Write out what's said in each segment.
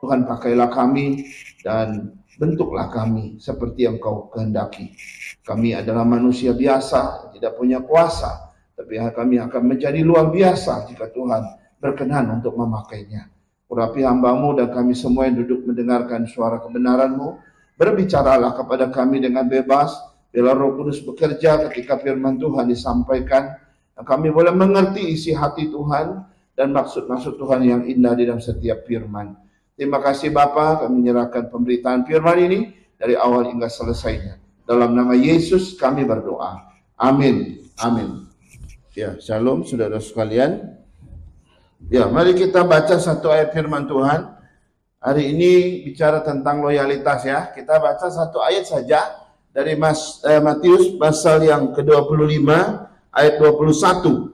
Tuhan pakailah kami dan bentuklah kami seperti yang Kau kehendaki. Kami adalah manusia biasa, tidak punya kuasa, tapi kami akan menjadi luar biasa jika Tuhan berkenan untuk memakainya. Urapi hamba-Mu dan kami semua yang duduk mendengarkan suara kebenaran-Mu. Berbicaralah kepada kami dengan bebas, bila Roh Kudus bekerja ketika firman Tuhan disampaikan, dan kami boleh mengerti isi hati Tuhan dan maksud-maksud Tuhan yang indah di dalam setiap firman. Terima kasih Bapa, kami menyerahkan pemberitaan firman ini dari awal hingga selesainya. Dalam nama Yesus kami berdoa. Amin. Amin. Ya, shalom saudara sekalian. Ya, mari kita baca satu ayat firman Tuhan. Hari ini bicara tentang loyalitas ya. Kita baca satu ayat saja dari Matius pasal yang ke-25 ayat 21.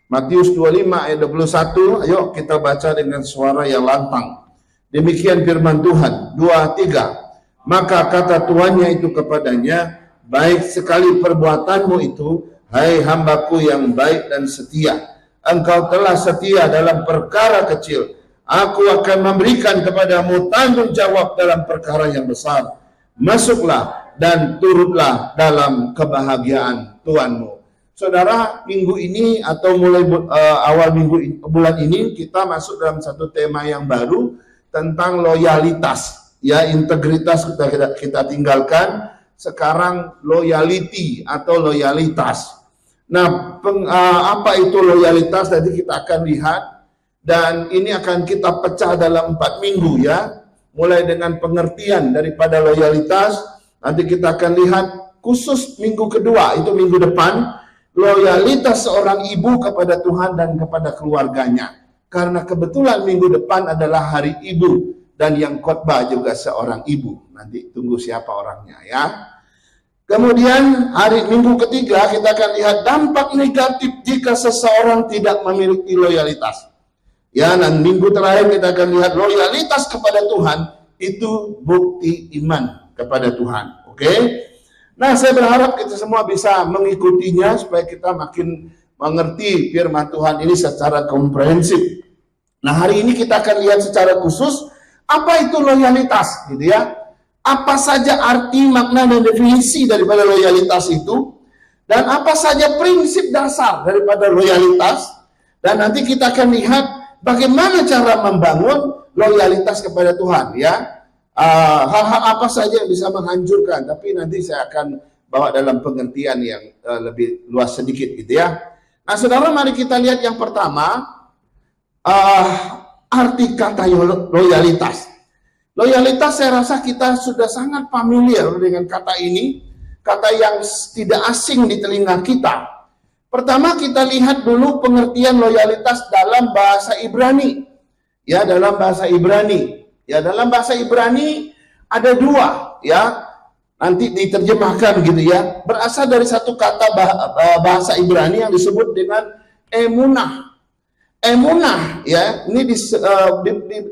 Matius 25 ayat 21. Ayo kita baca dengan suara yang lantang. Demikian firman Tuhan, 2-3. Maka kata tuannya itu kepadanya, baik sekali perbuatanmu itu, hai hambaku yang baik dan setia. Engkau telah setia dalam perkara kecil, aku akan memberikan kepadamu tanggung jawab dalam perkara yang besar. Masuklah dan turutlah dalam kebahagiaan Tuhanmu. Saudara, minggu ini atau mulai awal bulan ini kita masuk dalam satu tema yang baru tentang loyalitas. Ya, integritas kita tinggalkan, sekarang loyalty atau loyalitas. Nah, apa itu loyalitas? Tadi kita akan lihat, dan ini akan kita pecah dalam 4 minggu ya. Mulai dengan pengertian daripada loyalitas, nanti kita akan lihat khusus minggu kedua, itu minggu depan, loyalitas seorang ibu kepada Tuhan dan kepada keluarganya. Karena kebetulan minggu depan adalah hari ibu, dan yang khotbah juga seorang ibu. Nanti tunggu siapa orangnya ya. Kemudian hari minggu ketiga kita akan lihat dampak negatif jika seseorang tidak memiliki loyalitas. Ya, dan minggu terakhir kita akan lihat loyalitas kepada Tuhan itu bukti iman kepada Tuhan. Oke? Nah, saya berharap kita semua bisa mengikutinya supaya kita makin mengerti firman Tuhan ini secara komprehensif. Nah, hari ini kita akan lihat secara khusus apa itu loyalitas, gitu ya. Apa saja arti, makna, dan definisi daripada loyalitas itu, dan apa saja prinsip dasar daripada loyalitas, dan nanti kita akan lihat bagaimana cara membangun loyalitas kepada Tuhan, ya. Hal-hal apa saja yang bisa menghancurkan, tapi nanti saya akan bawa dalam pengertian yang lebih luas sedikit, gitu ya. Nah, saudara, mari kita lihat yang pertama, arti kata loyalitas. Loyalitas saya rasa kita sudah sangat familiar dengan kata ini, kata yang tidak asing di telinga kita. Pertama kita lihat dulu pengertian loyalitas dalam bahasa Ibrani. Ya, dalam bahasa Ibrani. Ya, dalam bahasa Ibrani ada dua, ya. Nanti diterjemahkan gitu ya. Berasal dari satu kata bahasa Ibrani yang disebut dengan emunah. Emunah, ya, ini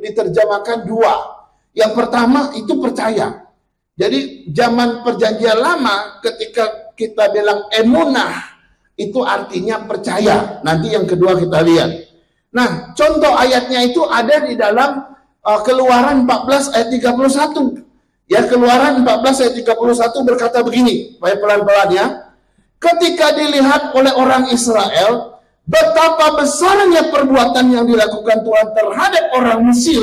diterjemahkan dua. Yang pertama itu percaya. Jadi zaman perjanjian lama ketika kita bilang emunah itu artinya percaya. Nanti yang kedua kita lihat. Nah, contoh ayatnya itu ada di dalam Keluaran 14 ayat 31. Ya, Keluaran 14 ayat 31 berkata begini, pelan-pelan ya. Ketika dilihat oleh orang Israel betapa besarnya perbuatan yang dilakukan Tuhan terhadap orang Mesir,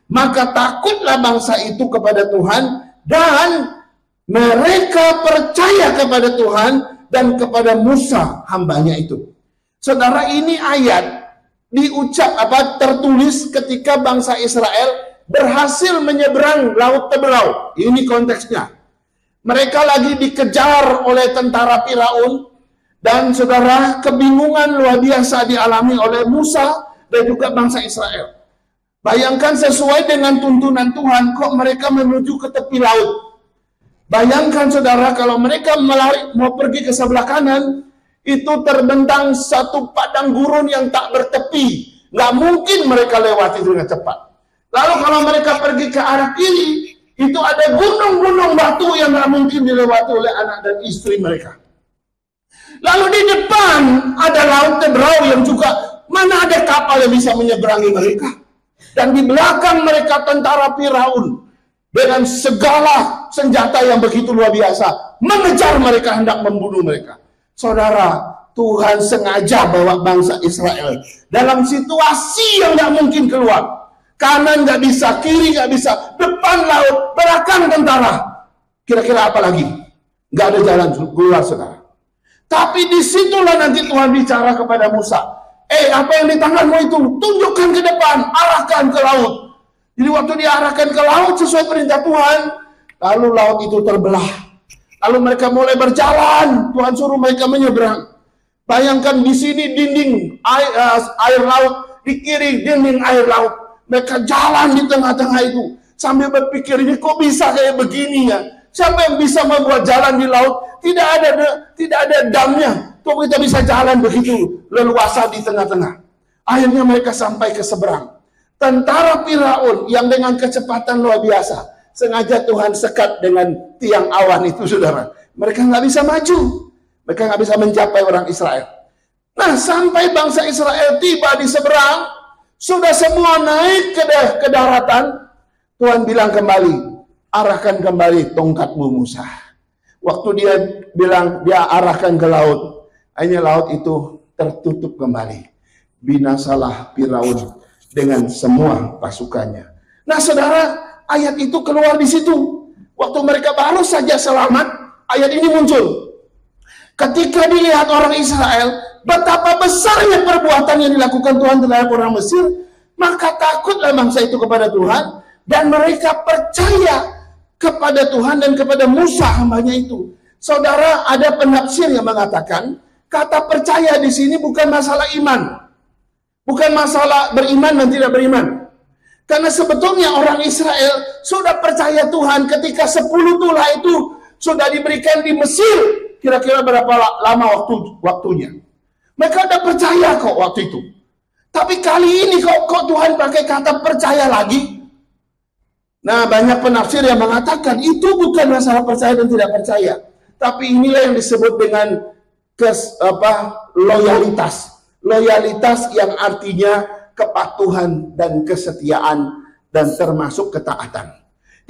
maka takutlah bangsa itu kepada Tuhan dan mereka percaya kepada Tuhan dan kepada Musa hambanya itu. Saudara, ini ayat tertulis ketika bangsa Israel berhasil menyeberang Laut Teberau. Ini konteksnya. Mereka lagi dikejar oleh tentara Firaun dan saudara, kebingungan luar biasa dialami oleh Musa dan juga bangsa Israel. Bayangkan sesuai dengan tuntunan Tuhan, kok mereka menuju ke tepi laut. Bayangkan saudara, kalau mereka mau pergi ke sebelah kanan, itu terbentang satu padang gurun yang tak bertepi. Nggak mungkin mereka lewati dengan cepat. Lalu kalau mereka pergi ke arah kiri, itu ada gunung-gunung batu yang nggak mungkin dilewati oleh anak dan istri mereka. Lalu di depan ada Laut Teberau yang juga, mana ada kapal yang bisa menyeberangi mereka. Dan di belakang mereka tentara Firaun dengan segala senjata yang begitu luar biasa mengejar mereka, hendak membunuh mereka. Saudara, Tuhan sengaja bawa bangsa Israel dalam situasi yang tidak mungkin keluar. Kanan nggak bisa, kiri nggak bisa, depan laut, belakang tentara. Kira-kira apa lagi? Nggak ada jalan keluar, saudara. Tapi disitulah nanti Tuhan bicara kepada Musa. Apa yang di tanganmu itu? Tunjukkan ke depan, arahkan ke laut. Jadi waktu diarahkan ke laut sesuai perintah Tuhan, lalu laut itu terbelah. Lalu mereka mulai berjalan, Tuhan suruh mereka menyeberang. Bayangkan di sini dinding air laut, di kiri dinding air laut. Mereka jalan di tengah-tengah itu sambil berpikir, ini kok bisa kayak begini ya? Siapa yang bisa membuat jalan di laut? Tidak ada damnya. Kok kita bisa jalan begitu leluasa di tengah-tengah? Akhirnya mereka sampai ke seberang. Tentara Firaun yang dengan kecepatan luar biasa, sengaja Tuhan sekat dengan tiang awan itu, saudara. Mereka nggak bisa maju. Mereka nggak bisa mencapai orang Israel. Nah, sampai bangsa Israel tiba di seberang, sudah semua naik ke daratan, Tuhan bilang kembali, arahkan kembali tongkatmu Musa. Waktu dia bilang, dia arahkan ke laut, hanya laut itu tertutup kembali. Binasalah Firaun dengan semua pasukannya. Nah, saudara, ayat itu keluar di situ. Waktu mereka baru saja selamat, ayat ini muncul. Ketika dilihat orang Israel, betapa besarnya perbuatan yang dilakukan Tuhan terhadap orang Mesir, maka takutlah bangsa itu kepada Tuhan, dan mereka percaya kepada Tuhan dan kepada Musa hambanya itu. Saudara, ada penafsir yang mengatakan, kata percaya di sini bukan masalah iman. Bukan masalah beriman dan tidak beriman. Karena sebetulnya orang Israel sudah percaya Tuhan ketika 10 tulah itu sudah diberikan di Mesir. Kira-kira berapa lama waktunya. Mereka udah percaya kok waktu itu. Tapi kali ini kok Tuhan pakai kata percaya lagi. Nah, banyak penafsir yang mengatakan itu bukan masalah percaya dan tidak percaya. Tapi inilah yang disebut dengan loyalitas. Loyalitas yang artinya kepatuhan dan kesetiaan dan termasuk ketaatan.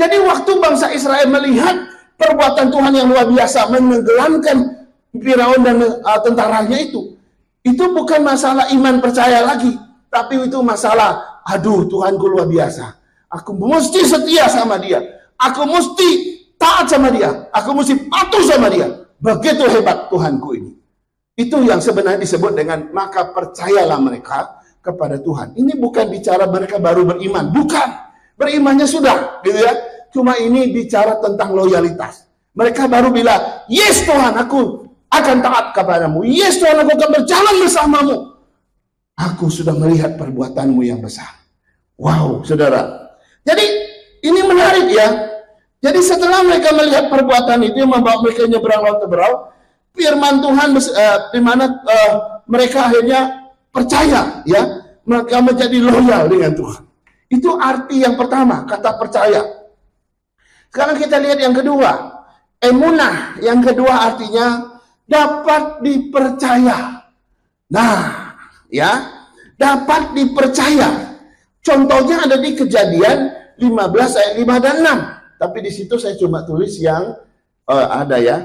Jadi waktu bangsa Israel melihat perbuatan Tuhan yang luar biasa menenggelamkan Firaun dan tentaranya itu bukan masalah iman percaya lagi, tapi itu masalah, aduh Tuhanku luar biasa, aku mesti setia sama dia, aku mesti taat sama dia, aku mesti patuh sama dia, begitu hebat Tuhanku ini. Itu yang sebenarnya disebut dengan maka percayalah mereka kepada Tuhan. Ini bukan bicara mereka baru beriman, bukan, berimannya sudah gitu ya. Cuma ini bicara tentang loyalitas. Mereka baru bilang, yes Tuhan, aku akan taat kepadamu. Yes Tuhan, aku akan berjalan bersamamu. Aku sudah melihat perbuatanmu yang besar. Wow, saudara. Jadi ini menarik ya. Jadi setelah mereka melihat perbuatan itu yang membawa mereka nyeberang laut Teberau, firman Tuhan di mana mereka akhirnya percaya ya. Mereka menjadi loyal dengan Tuhan. Itu arti yang pertama, kata percaya. Sekarang kita lihat yang kedua, emunah. Yang kedua artinya dapat dipercaya. Nah, ya, dapat dipercaya. Contohnya ada di Kejadian 15 ayat 5 dan 6. Tapi di situ saya cuma tulis yang ada ya.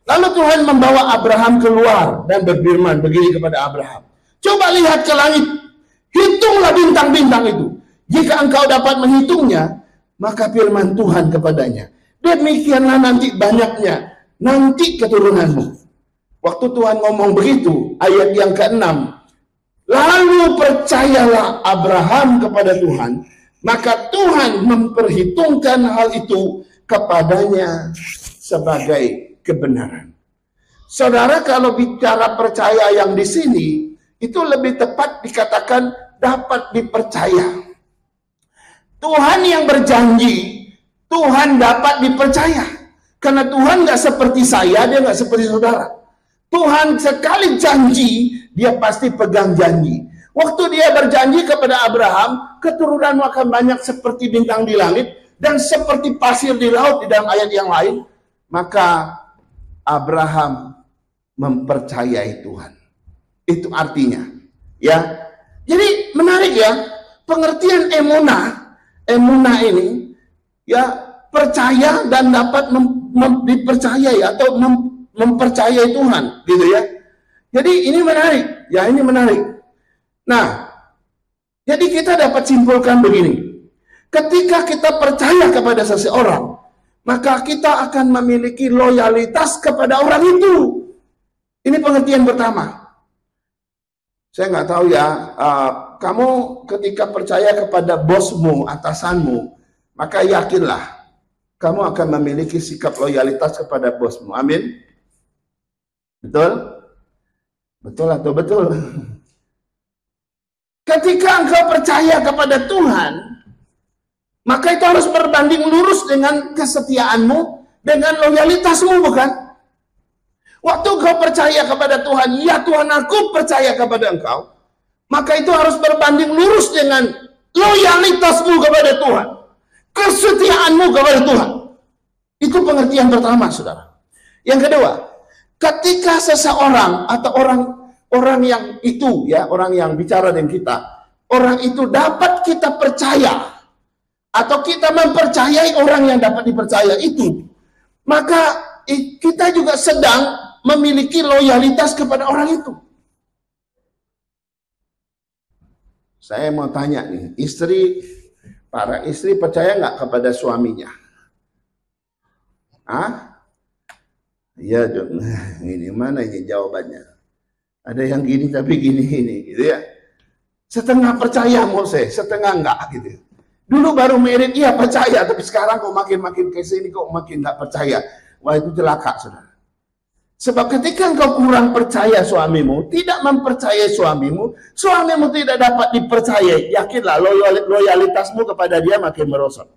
Lalu Tuhan membawa Abraham keluar dan berfirman begini kepada Abraham. Coba lihat ke langit, hitunglah bintang-bintang itu. Jika engkau dapat menghitungnya, maka firman Tuhan kepadanya, demikianlah nanti banyaknya, nanti keturunanmu. Waktu Tuhan ngomong begitu, ayat yang ke-6, lalu percayalah Abraham kepada Tuhan, maka Tuhan memperhitungkan hal itu kepadanya sebagai kebenaran. Saudara, kalau bicara percaya yang di sini, itu lebih tepat dikatakan dapat dipercaya. Tuhan yang berjanji, Tuhan dapat dipercaya. Karena Tuhan nggak seperti saya, dia nggak seperti saudara. Tuhan sekali janji, dia pasti pegang janji. Waktu dia berjanji kepada Abraham, keturunanmu akan banyak seperti bintang di langit, dan seperti pasir di laut di dalam ayat yang lain. Maka Abraham mempercayai Tuhan. Itu artinya. Ya. Jadi menarik ya. pengertian emunah ini ya percaya dan dapat dipercayai atau mempercayai Tuhan, gitu ya. Jadi ini menarik, ya ini menarik. Nah, jadi kita dapat simpulkan begini. Ketika kita percaya kepada seseorang, maka kita akan memiliki loyalitas kepada orang itu. Ini pengertian pertama. Saya nggak tahu ya, kamu ketika percaya kepada bosmu, atasanmu, maka yakinlah kamu akan memiliki sikap loyalitas kepada bosmu. Amin. Betul? Betul atau betul? Ketika engkau percaya kepada Tuhan, maka itu harus berbanding lurus dengan kesetiaanmu, dengan loyalitasmu, bukan? Waktu engkau percaya kepada Tuhan, ya Tuhan aku percaya kepada engkau, maka itu harus berbanding lurus dengan loyalitasmu kepada Tuhan, kesetiaanmu kepada Tuhan. Itu pengertian pertama, saudara. Yang kedua, ketika seseorang atau orang yang itu, ya, orang yang bicara dengan kita, orang itu dapat kita percaya, atau kita mempercayai orang yang dapat dipercaya itu, maka kita juga sedang memiliki loyalitas kepada orang itu. Saya mau tanya nih, para istri percaya nggak kepada suaminya? Iya, ini mana ini jawabannya? Ada yang gini tapi gini, gitu ya. Setengah percaya Mose, setengah enggak, gitu. Dulu baru merit, iya percaya, tapi sekarang kok makin ke sini kok makin nggak percaya. Wah, itu celaka, saudara. Sebab ketika engkau kurang percaya suamimu, tidak mempercayai suamimu tidak dapat dipercayai. Yakinlah loyalitasmu kepada dia makin merosot.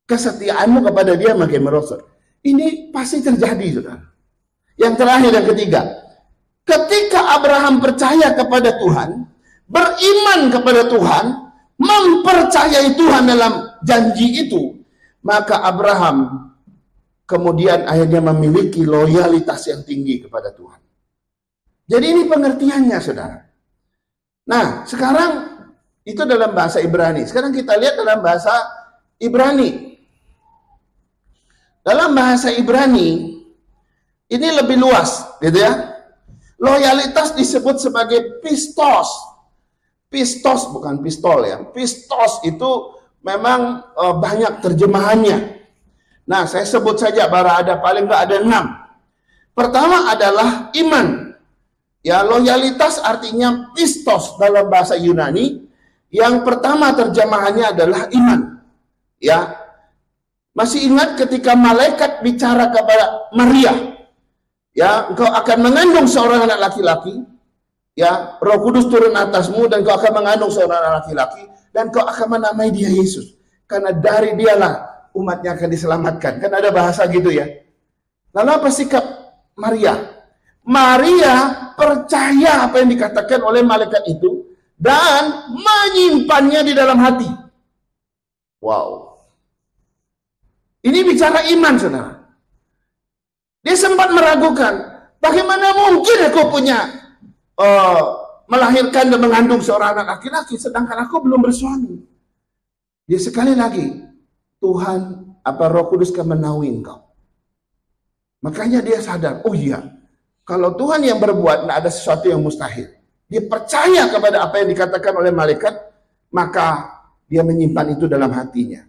Kesetiaanmu kepada dia makin merosot. Ini pasti terjadi, saudara. Yang terakhir, yang ketiga, ketika Abraham percaya kepada Tuhan, beriman kepada Tuhan, mempercayai Tuhan dalam janji itu, maka Abraham kemudian akhirnya memiliki loyalitas yang tinggi kepada Tuhan. Jadi ini pengertiannya, saudara. Nah, sekarang itu dalam bahasa Ibrani. Sekarang kita lihat dalam bahasa Ibrani. Dalam bahasa Ibrani ini lebih luas, gitu ya. Loyalitas disebut sebagai pistos. Pistos bukan pistol ya. Pistos itu memang banyak terjemahannya. Nah, saya sebut saja ada paling nggak ada 6. Pertama adalah iman. Ya, loyalitas artinya pistos dalam bahasa Yunani. Yang pertama terjemahannya adalah iman. Ya. Masih ingat ketika malaikat bicara kepada Maria, ya, engkau akan mengandung seorang anak laki-laki, ya, Roh Kudus turun atasmu dan engkau akan mengandung seorang anak laki-laki dan engkau akan menamai dia Yesus, karena dari dialah umatnya akan diselamatkan. Kan ada bahasa gitu ya. Lalu apa sikap Maria? Maria percaya apa yang dikatakan oleh malaikat itu dan menyimpannya di dalam hati. Wow. Ini bicara iman, saudara. Dia sempat meragukan, bagaimana mungkin aku punya melahirkan dan mengandung seorang anak laki-laki, sedangkan aku belum bersuami. Dia sekali lagi, Tuhan, Roh Kudus akan menaungi engkau. Makanya dia sadar, oh iya, kalau Tuhan yang berbuat, tidak ada sesuatu yang mustahil. Dia percaya kepada apa yang dikatakan oleh malaikat, maka dia menyimpan itu dalam hatinya.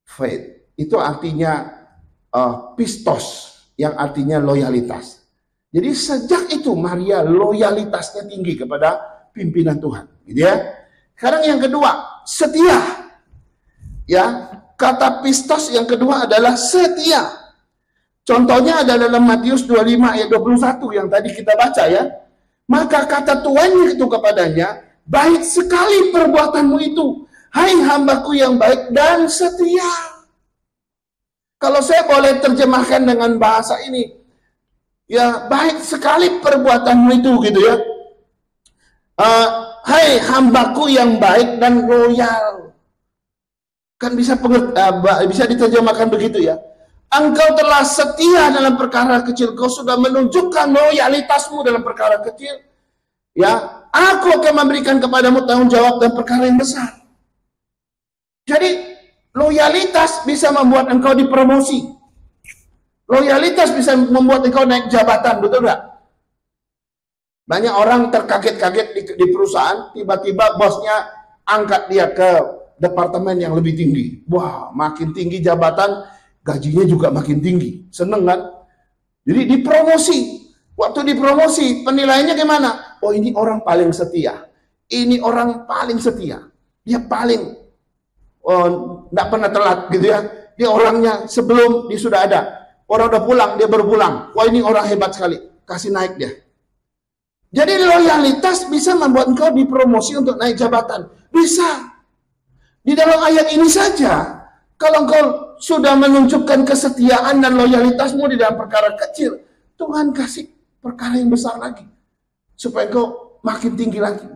Faith. Itu artinya pistos, yang artinya loyalitas. Jadi sejak itu Maria loyalitasnya tinggi kepada pimpinan Tuhan, gitu ya. Sekarang yang kedua, setia. Ya, kata pistos yang kedua adalah setia. Contohnya adalah dalam Matius 25 ayat 21 yang tadi kita baca ya. Maka kata tuannya itu kepadanya, baik sekali perbuatanmu itu, hai hambaku yang baik dan setia. Kalau saya boleh terjemahkan dengan bahasa ini, ya baik sekali perbuatanmu itu, gitu ya. Hai hambaku yang baik dan loyal. Kan bisa diterjemahkan begitu ya. Engkau telah setia dalam perkara kecil, kau sudah menunjukkan loyalitasmu dalam perkara kecil. Ya, aku akan memberikan kepadamu tanggung jawab dan perkara yang besar. Jadi loyalitas bisa membuat engkau dipromosi. Loyalitas bisa membuat engkau naik jabatan, betul nggak? Banyak orang terkaget-kaget di perusahaan, tiba-tiba bosnya angkat dia ke departemen yang lebih tinggi. Wah, makin tinggi jabatan, gajinya juga makin tinggi. Seneng kan? Jadi dipromosi. Waktu dipromosi, penilaiannya gimana? Oh, ini orang paling setia. Ini orang paling setia. Dia paling nggak pernah telat gitu ya. Dia orangnya sebelum dia sudah ada. Orang udah pulang, dia baru pulang. Wah, ini orang hebat sekali. Kasih naik dia. Jadi loyalitas bisa membuat engkau dipromosi untuk naik jabatan. Bisa. Di dalam ayat ini saja, kalau engkau sudah menunjukkan kesetiaan dan loyalitasmu di dalam perkara kecil, Tuhan kasih perkara yang besar lagi. Supaya engkau makin tinggi lagi.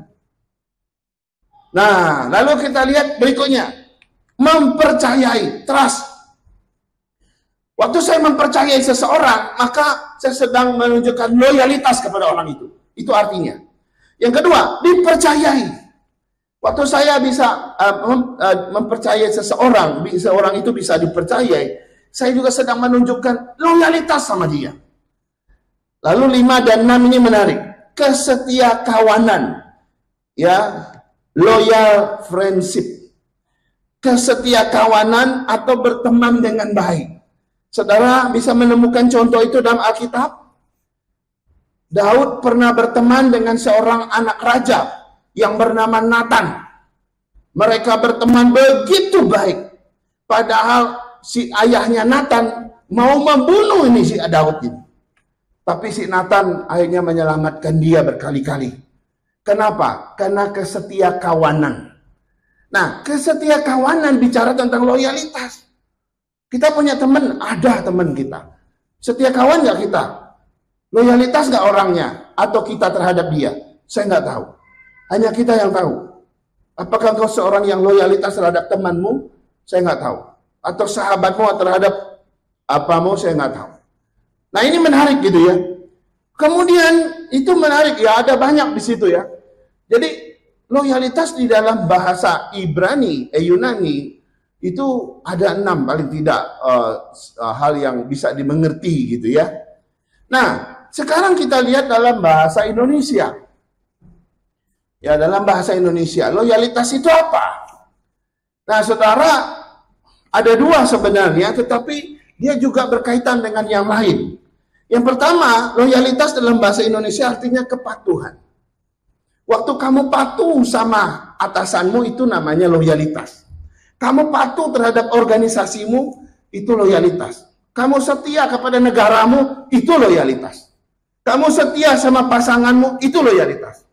Nah, lalu kita lihat berikutnya. Mempercayai, trust. Waktu saya mempercayai seseorang, maka saya sedang menunjukkan loyalitas kepada orang itu. Itu artinya. Yang kedua, dipercayai. Waktu saya bisa mempercayai seseorang itu bisa dipercayai, saya juga sedang menunjukkan loyalitas sama dia. Lalu 5 dan 6 ini menarik. Kesetia kawanan. Ya, loyal friendship. Kesetia kawanan atau berteman dengan baik. Saudara bisa menemukan contoh itu dalam Alkitab. Daud pernah berteman dengan seorang anak raja yang bernama Nathan. Mereka berteman begitu baik. Padahal si ayahnya Nathan mau membunuh ini si Daud ini. Tapi si Nathan akhirnya menyelamatkan dia berkali-kali. Kenapa? Karena kesetia kawanan. Nah, kesetia kawanan bicara tentang loyalitas. Kita punya teman, ada teman kita. Setia kawan nggak kita? Loyalitas nggak orangnya? Atau kita terhadap dia? Saya nggak tahu. Hanya kita yang tahu. Apakah kau seorang yang loyalitas terhadap temanmu? Saya nggak tahu. Atau sahabatmu terhadap apamu? Saya nggak tahu. Nah, ini menarik gitu ya. Kemudian itu menarik ya, ada banyak di situ ya. Jadi loyalitas di dalam bahasa Ibrani, Yunani itu ada 6 paling tidak hal yang bisa dimengerti gitu ya. Nah, sekarang kita lihat dalam bahasa Indonesia. Ya, dalam bahasa Indonesia, loyalitas itu apa? Nah, saudara, ada 2 sebenarnya, tetapi dia juga berkaitan dengan yang lain. Yang pertama, loyalitas dalam bahasa Indonesia artinya kepatuhan. Waktu kamu patuh sama atasanmu, itu namanya loyalitas. Kamu patuh terhadap organisasimu, itu loyalitas. Kamu setia kepada negaramu, itu loyalitas. Kamu setia sama pasanganmu, itu loyalitas.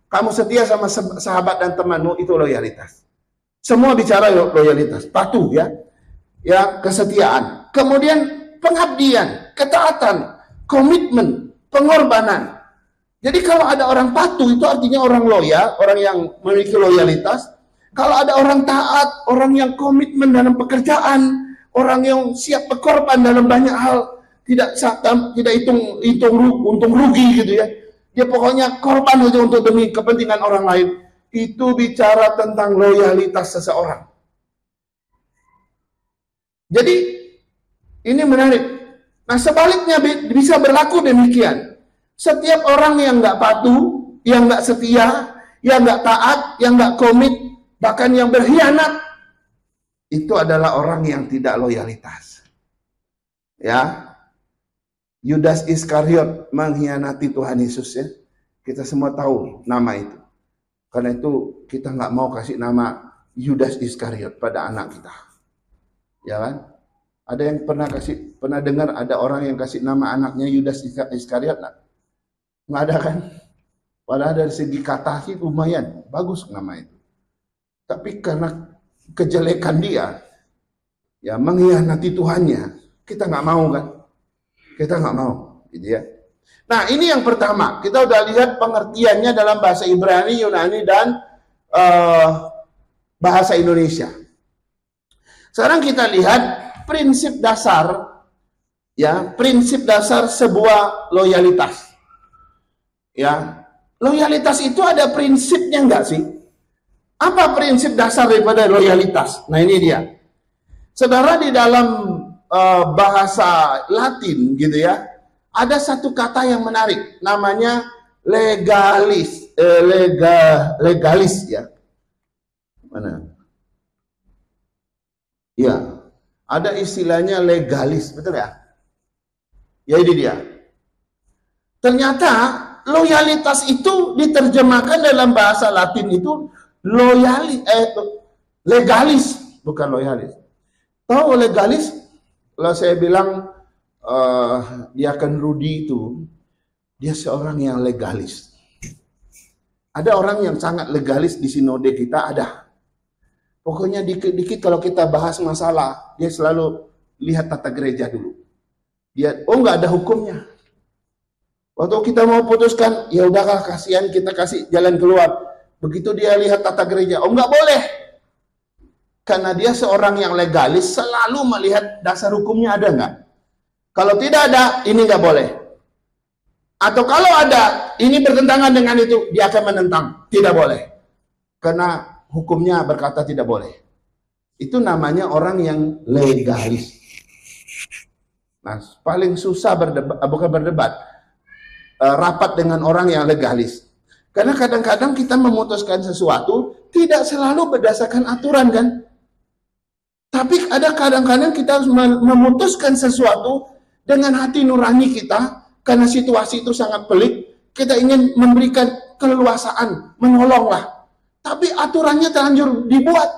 Kamu setia sama sahabat dan temanmu, itu loyalitas. Semua bicara loyalitas, patuh ya. Ya, kesetiaan. Kemudian pengabdian, ketaatan, komitmen, pengorbanan. Jadi kalau ada orang patuh, itu artinya orang loyal, orang yang memiliki loyalitas. Kalau ada orang taat, orang yang komitmen dalam pekerjaan, orang yang siap berkorban dalam banyak hal, tidak hitung untung rugi gitu ya. Dia pokoknya korban saja untuk demi kepentingan orang lain. Itu bicara tentang loyalitas seseorang. Jadi ini menarik. Nah, sebaliknya bisa berlaku demikian. Setiap orang yang nggak patuh, yang nggak setia, yang nggak taat, yang nggak komit, bahkan yang berkhianat, itu adalah orang yang tidak loyalitas. Ya, Yudas Iskariot mengkhianati Tuhan Yesus ya. Kita semua tahu nama itu. Karena itu kita nggak mau kasih nama Yudas Iskariot pada anak kita. Ya kan? Ada yang pernah dengar ada orang yang kasih nama anaknya Yudas Iskariot nggak? Nggak ada kan? Padahal dari segi kata sih lumayan bagus nama itu. Tapi karena kejelekan dia, ya mengkhianati Tuhannya, kita nggak mau kan? Kita nggak mau, gitu ya. Nah, ini yang pertama. Kita udah lihat pengertiannya dalam bahasa Ibrani, Yunani, dan bahasa Indonesia. Sekarang kita lihat prinsip dasar, ya, prinsip dasar sebuah loyalitas. Ya, Loyalitas itu ada prinsipnya enggak sih? Apa prinsip dasar daripada loyalitas? Nah ini dia. Saudara, di dalam bahasa Latin gitu ya, ada satu kata yang menarik, namanya legalis. Legalis ya. Mana? Ya, ada istilahnya legalis, betul ya? Ya ini dia. Ternyata loyalitas itu diterjemahkan dalam bahasa Latin itu legalis, bukan loyalis. Tahu legalis? Kalau saya bilang Diakon Rudi itu, dia seorang yang legalis. Ada orang yang sangat legalis di sinode kita, ada. Pokoknya dikit-dikit kalau kita bahas masalah, dia selalu lihat tata gereja dulu. Dia, nggak ada hukumnya. Waktu kita mau putuskan, ya udahlah kasihan, kita kasih jalan keluar. Begitu dia lihat tata gereja, nggak boleh. Karena dia seorang yang legalis, selalu melihat dasar hukumnya ada nggak. Kalau tidak ada, ini nggak boleh. Atau kalau ada, ini bertentangan dengan itu, dia akan menentang. Tidak boleh. Karena hukumnya berkata tidak boleh. Itu namanya orang yang legalis. Nah, paling susah rapat dengan orang yang legalis. Karena kadang-kadang kita memutuskan sesuatu tidak selalu berdasarkan aturan kan. Tapi ada kadang-kadang kita harus memutuskan sesuatu dengan hati nurani kita, karena situasi itu sangat pelik, kita ingin memberikan keleluasaan, menolonglah. Tapi aturannya terlanjur dibuat,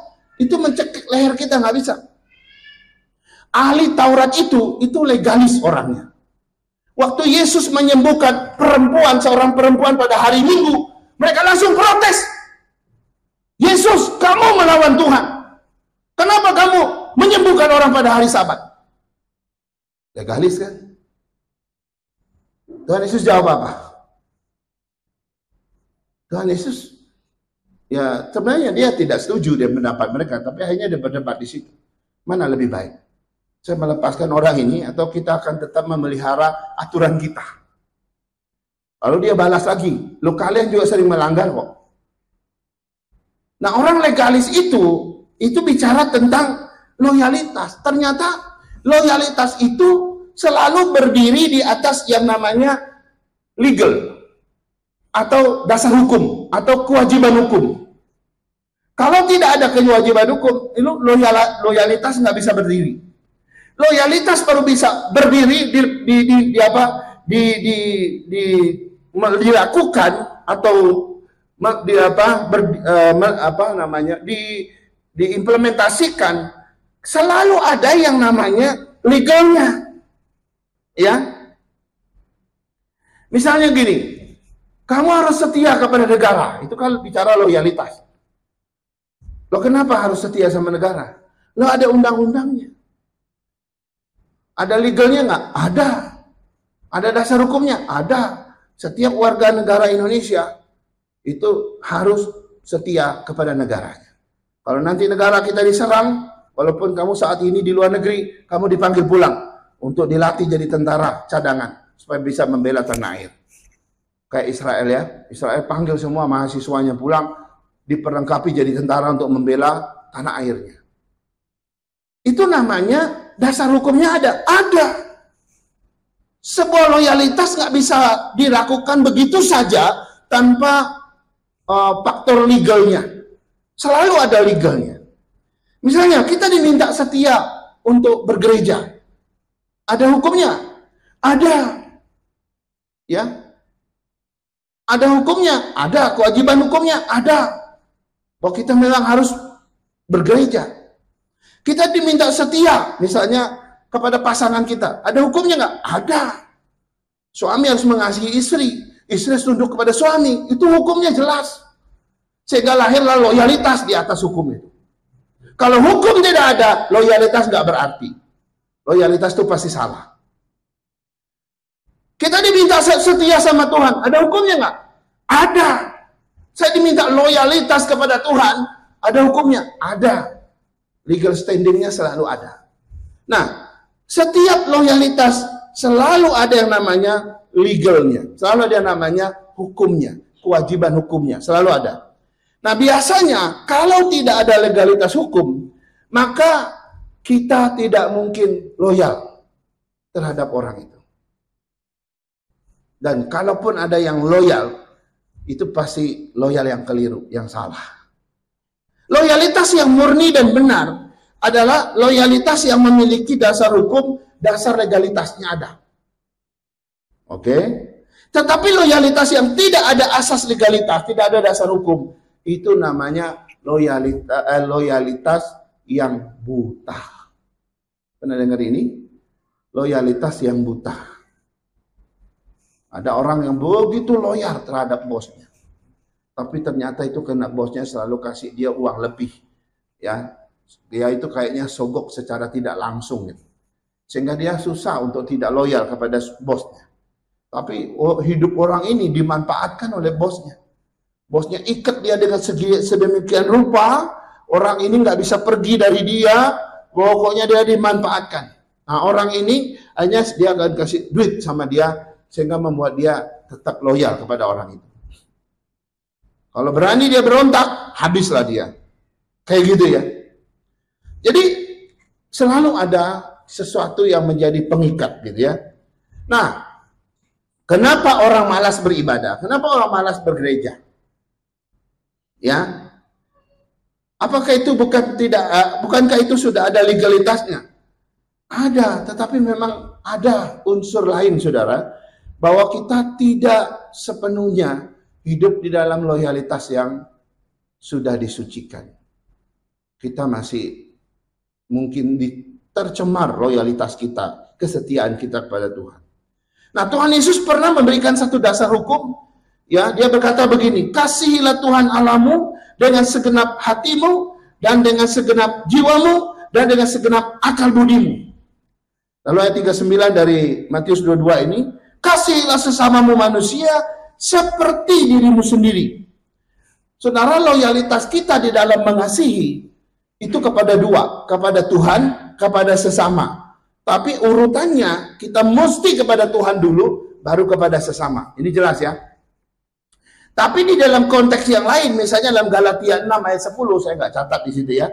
itu mencekik leher kita, nggak bisa. Ahli Taurat itu legalis orangnya. Waktu Yesus menyembuhkan seorang perempuan pada hari Minggu, mereka langsung protes. Yesus, kamu melawan Tuhan. Kenapa kamu menyembuhkan orang pada hari Sabat? Legalis kan? Tuhan Yesus jawab apa? Tuhan Yesus, ya sebenarnya dia tidak setuju dengan pendapat mereka, tapi akhirnya dia berdebat di situ. Mana lebih baik? Saya melepaskan orang ini atau kita akan tetap memelihara aturan kita? Lalu dia balas lagi, lo kalian juga sering melanggar kok. Nah, orang legalis itu bicara tentang loyalitas. Ternyata loyalitas itu selalu berdiri di atas yang namanya legal atau dasar hukum atau kewajiban hukum. Kalau tidak ada kewajiban hukum, itu loyalitas nggak bisa berdiri. Loyalitas baru bisa berdiri dilakukan atau diimplementasikan, selalu ada yang namanya legalnya, ya. Misalnya gini, kamu harus setia kepada negara, itu kan bicara loyalitas. Loh, kenapa harus setia sama negara? Loh, ada undang-undangnya. Ada legalnya nggak? Ada. Ada dasar hukumnya? Ada. Setiap warga negara Indonesia itu harus setia kepada negaranya. Kalau nanti negara kita diserang, walaupun kamu saat ini di luar negeri, kamu dipanggil pulang untuk dilatih jadi tentara cadangan supaya bisa membela tanah air. Kayak Israel ya. Israel panggil semua mahasiswanya pulang, diperlengkapi jadi tentara untuk membela tanah airnya. Itu namanya dasar hukumnya ada. Ada. Sebuah loyalitas nggak bisa dilakukan begitu saja tanpa faktor legalnya. Selalu ada legalnya. Misalnya kita diminta setia untuk bergereja. Ada hukumnya? Ada. Ya. Ada hukumnya? Ada. Kewajiban hukumnya? Ada. Bahwa kita memang harus bergereja. Kita diminta setia, misalnya kepada pasangan kita. Ada hukumnya nggak? Ada. Suami harus mengasihi istri. Istri harus tunduk kepada suami. Itu hukumnya jelas. Sehingga lahirlah loyalitas di atas hukum itu. Kalau hukum tidak ada, loyalitas nggak berarti. Loyalitas itu pasti salah. Kita diminta setia sama Tuhan. Ada hukumnya nggak? Ada. Saya diminta loyalitas kepada Tuhan. Ada hukumnya? Ada. Legal standingnya selalu ada. Nah, setiap loyalitas selalu ada yang namanya legalnya. Selalu ada yang namanya hukumnya. kewajiban hukumnya, selalu ada. Nah biasanya kalau tidak ada legalitas hukum, maka kita tidak mungkin loyal terhadap orang itu. Dan kalaupun ada yang loyal, itu pasti loyal yang keliru, yang salah. Loyalitas yang murni dan benar adalah loyalitas yang memiliki dasar hukum, dasar legalitasnya ada. Oke? Tetapi loyalitas yang tidak ada asas legalitas, tidak ada dasar hukum, itu namanya loyalitas yang buta. Pernah dengar ini? Loyalitas yang buta. Ada orang yang begitu loyal terhadap bosnya, tapi ternyata itu karena bosnya selalu kasih dia uang lebih, ya, dia itu kayaknya sogok secara tidak langsung, gitu. Sehingga dia susah untuk tidak loyal kepada bosnya. Tapi hidup orang ini dimanfaatkan oleh bosnya. Bosnya ikat dia dengan sedemikian rupa, orang ini nggak bisa pergi dari dia, pokoknya dia dimanfaatkan. Nah orang ini hanya dia akan kasih duit sama dia, sehingga membuat dia tetap loyal kepada orang itu. Kalau berani dia berontak, habislah dia. Kayak gitu ya. Jadi selalu ada sesuatu yang menjadi pengikat gitu ya. Nah, kenapa orang malas beribadah? Kenapa orang malas bergereja? Ya. Apakah itu bukankah itu sudah ada legalitasnya? Ada, tetapi memang ada unsur lain, saudara, bahwa kita tidak sepenuhnya hidup di dalam loyalitas yang sudah disucikan. Kita masih mungkin tercemar loyalitas kita, kesetiaan kita kepada Tuhan. Nah, Tuhan Yesus pernah memberikan satu dasar hukum, ya, dia berkata begini, kasihilah Tuhan Allahmu dengan segenap hatimu, dan dengan segenap jiwamu, dan dengan segenap akal budimu. Lalu ayat 39 dari Matius 22 ini, kasihilah sesamamu manusia seperti dirimu sendiri. Saudara, loyalitas kita di dalam mengasihi itu kepada dua, kepada Tuhan, kepada sesama. Tapi urutannya kita mesti kepada Tuhan dulu, baru kepada sesama. Ini jelas ya. Tapi di dalam konteks yang lain, misalnya dalam Galatia 6 ayat 10, saya nggak catat di situ ya.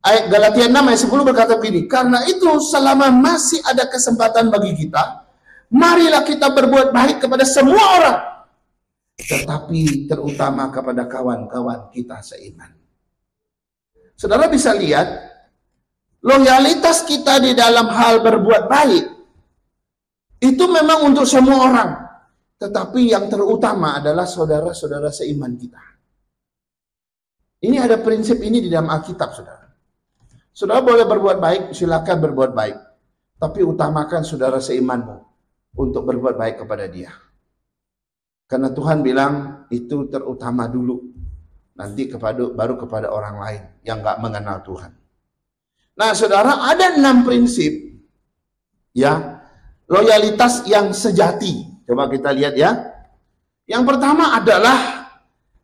Ayat Galatia 6 ayat 10 berkata begini, karena itu selama masih ada kesempatan bagi kita, marilah kita berbuat baik kepada semua orang, tetapi terutama kepada kawan-kawan kita seiman. Saudara bisa lihat, loyalitas kita di dalam hal berbuat baik, itu memang untuk semua orang. Tetapi yang terutama adalah saudara-saudara seiman kita. Ini ada prinsip ini di dalam Alkitab, saudara. Saudara boleh berbuat baik, silakan berbuat baik. Tapi utamakan saudara seimanmu untuk berbuat baik kepada dia. Karena Tuhan bilang itu terutama dulu. Nanti baru kepada orang lain yang gak mengenal Tuhan. Nah saudara, ada 6 prinsip ya, loyalitas yang sejati. Coba kita lihat ya. Yang pertama adalah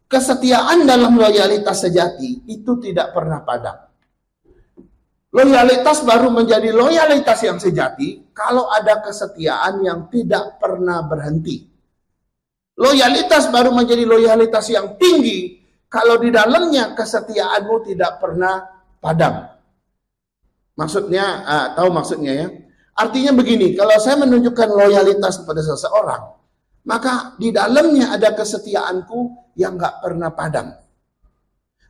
kesetiaan dalam loyalitas sejati itu tidak pernah padam. Loyalitas baru menjadi loyalitas yang sejati kalau ada kesetiaan yang tidak pernah berhenti. Loyalitas baru menjadi loyalitas yang tinggi kalau di dalamnya kesetiaanmu tidak pernah padam. Maksudnya, tahu maksudnya ya? Artinya begini, kalau saya menunjukkan loyalitas kepada seseorang, maka di dalamnya ada kesetiaanku yang gak pernah padam.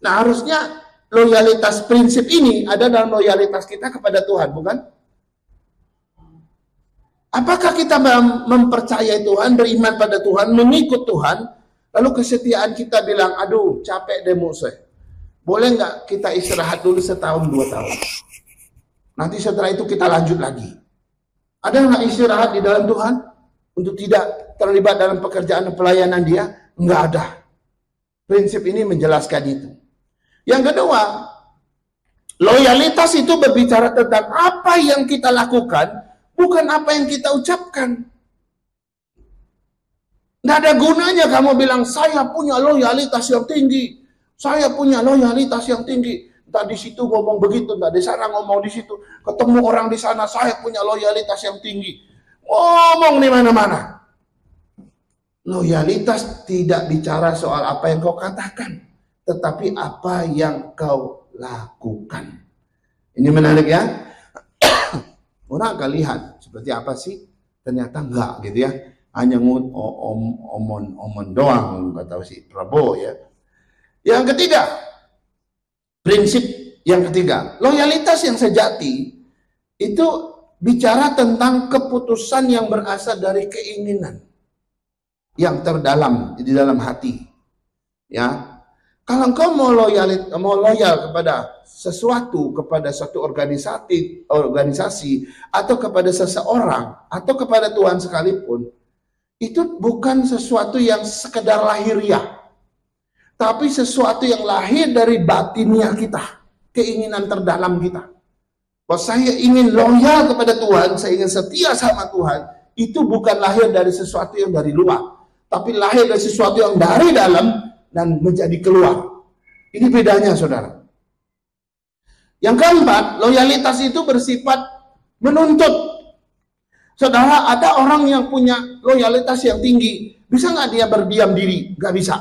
Nah harusnya loyalitas prinsip ini ada dalam loyalitas kita kepada Tuhan, bukan? Apakah kita mempercayai Tuhan, beriman pada Tuhan, mengikut Tuhan, lalu kesetiaan kita bilang, aduh capek deh Mose, boleh nggak kita istirahat dulu setahun 2 tahun? Nanti setelah itu kita lanjut lagi. Ada nggak istirahat di dalam Tuhan untuk tidak terlibat dalam pekerjaan dan pelayanan dia? Nggak ada. Prinsip ini menjelaskan itu. Yang kedua, loyalitas itu berbicara tentang apa yang kita lakukan, bukan apa yang kita ucapkan. Nggak ada gunanya kamu bilang, saya punya loyalitas yang tinggi. Saya punya loyalitas yang tinggi. Entah di situ ngomong begitu, entah di sana ngomong di situ. Ketemu orang di sana, saya punya loyalitas yang tinggi. Ngomong di mana-mana. Loyalitas tidak bicara soal apa yang kau katakan, tetapi apa yang kau lakukan. Ini menarik ya. Orang akan lihat seperti apa sih, ternyata enggak gitu ya. Hanya omon doang, kata si Prabowo ya. Yang ketiga, prinsip yang ketiga, loyalitas yang sejati itu bicara tentang keputusan yang berasal dari keinginan yang terdalam di dalam hati. Ya, kalau engkau mau loyal kepada sesuatu, kepada suatu organisasi atau kepada seseorang atau kepada Tuhan sekalipun, itu bukan sesuatu yang sekedar lahiriah, tapi sesuatu yang lahir dari batiniah kita, keinginan terdalam kita. Bahwa saya ingin loyal kepada Tuhan, saya ingin setia sama Tuhan, itu bukan lahir dari sesuatu yang dari luar, tapi lahir dari sesuatu yang dari dalam dan menjadi keluar. Ini bedanya, saudara. Yang keempat, loyalitas itu bersifat menuntut. Saudara, ada orang yang punya loyalitas yang tinggi, bisa nggak dia berdiam diri? Nggak bisa.